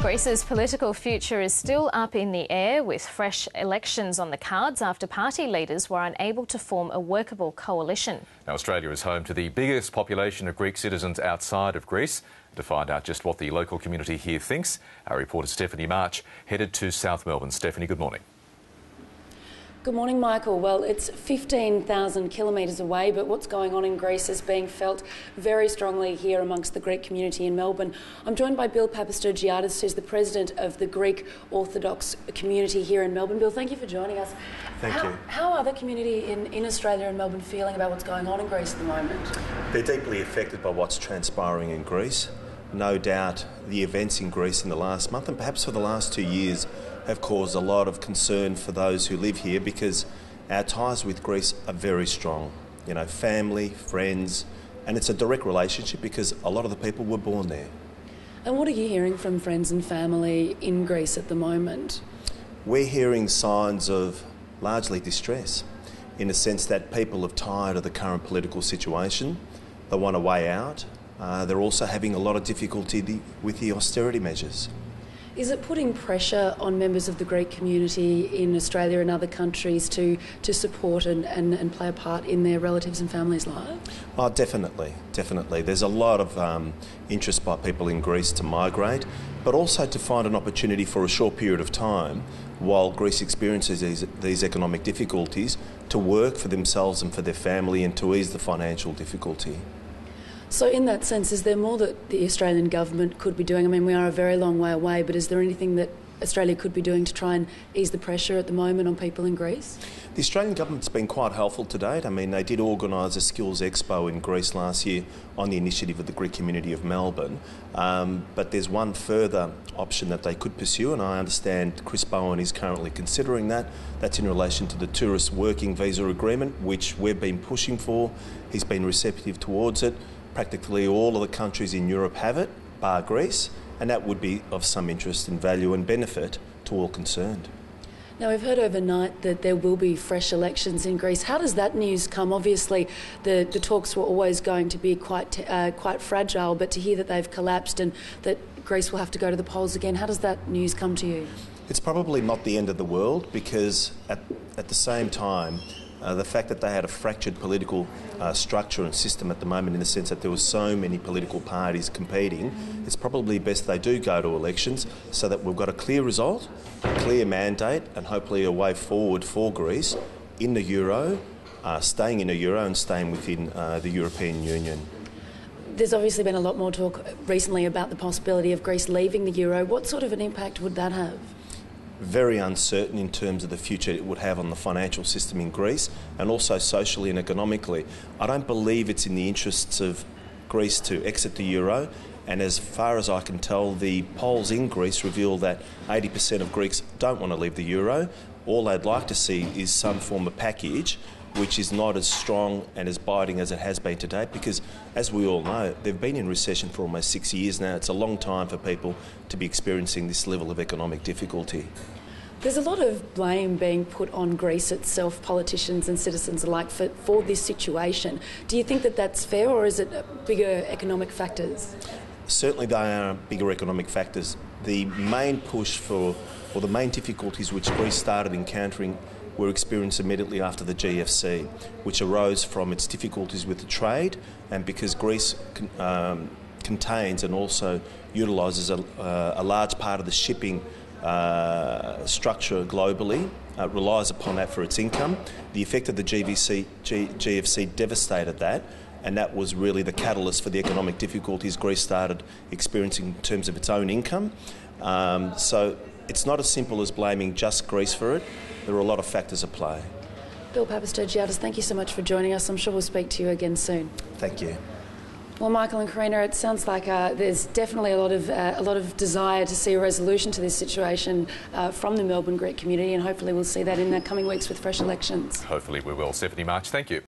Greece's political future is still up in the air, with fresh elections on the cards after party leaders were unable to form a workable coalition. Now, Australia is home to the biggest population of Greek citizens outside of Greece. To find out just what the local community here thinks, our reporter Stephanie March headed to South Melbourne. Stephanie, good morning. Good morning, Michael. Well, it's 15,000 kilometres away, but what's going on in Greece is being felt very strongly here amongst the Greek community in Melbourne. I'm joined by Bill Papastergiadis, who's the president of the Greek Orthodox community here in Melbourne. Bill, thank you for joining us. Thank you. How are the community in Australia and Melbourne feeling about what's going on in Greece at the moment? They're deeply affected by what's transpiring in Greece. No doubt the events in Greece in the last month and perhaps for the last 2 years have caused a lot of concern for those who live here, because our ties with Greece are very strong. You know, family, friends, and it's a direct relationship because a lot of the people were born there. And what are you hearing from friends and family in Greece at the moment? We're hearing signs of largely distress, in the sense that people are tired of the current political situation. They want a way out. They're also having a lot of difficulty with the austerity measures. Is it putting pressure on members of the Greek community in Australia and other countries to support and play a part in their relatives and families' lives? Oh, definitely. There's a lot of interest by people in Greece to migrate, but also to find an opportunity for a short period of time while Greece experiences these economic difficulties to work for themselves and for their family and to ease the financial difficulty. So in that sense, is there more that the Australian government could be doing? I mean, we are a very long way away, but is there anything that Australia could be doing to try and ease the pressure at the moment on people in Greece? The Australian government's been quite helpful to date. I mean, they did organise a skills expo in Greece last year on the initiative of the Greek community of Melbourne. But there's one further option that they could pursue, and I understand Chris Bowen is currently considering that. That's in relation to the tourist working visa agreement, which we've been pushing for. He's been receptive towards it. Practically all of the countries in Europe have it, bar Greece, and that would be of some interest and value and benefit to all concerned. Now, we've heard overnight that there will be fresh elections in Greece. How does that news come? Obviously, the talks were always going to be quite fragile, but to hear that they've collapsed and that Greece will have to go to the polls again, how does that news come to you? It's probably not the end of the world, because at the same time, the fact that they had a fractured political structure and system at the moment, in the sense that there were so many political parties competing, it's probably best they do go to elections so that we've got a clear result, a clear mandate, and hopefully a way forward for Greece in the Euro, staying in the Euro and staying within the European Union. There's obviously been a lot more talk recently about the possibility of Greece leaving the Euro. What sort of an impact would that have? Very uncertain in terms of the future it would have on the financial system in Greece, and also socially and economically. I don't believe it's in the interests of Greece to exit the Euro, and as far as I can tell, the polls in Greece reveal that 80% of Greeks don't want to leave the Euro. All they'd like to see is some form of package which is not as strong and as biting as it has been to date, because, as we all know, they've been in recession for almost 6 years now. It's a long time for people to be experiencing this level of economic difficulty. There's a lot of blame being put on Greece itself, politicians and citizens alike, for this situation. Do you think that that's fair, or is it bigger economic factors? Certainly they are bigger economic factors. The main push or the main difficulties which Greece started encountering were experienced immediately after the GFC, which arose from its difficulties with the trade, and because Greece contains and also utilises a large part of the shipping structure globally, relies upon that for its income. The effect of the GFC devastated that, and that was really the catalyst for the economic difficulties Greece started experiencing in terms of its own income. So it's not as simple as blaming just Greece for it. There are a lot of factors at play. Bill Papastergiadis, thank you so much for joining us. I'm sure we'll speak to you again soon. Thank you. Well, Michael and Karina, it sounds like there's definitely a lot of desire to see a resolution to this situation from the Melbourne Greek community, and hopefully we'll see that in the coming weeks with fresh elections. Hopefully we will. Stephanie March, thank you.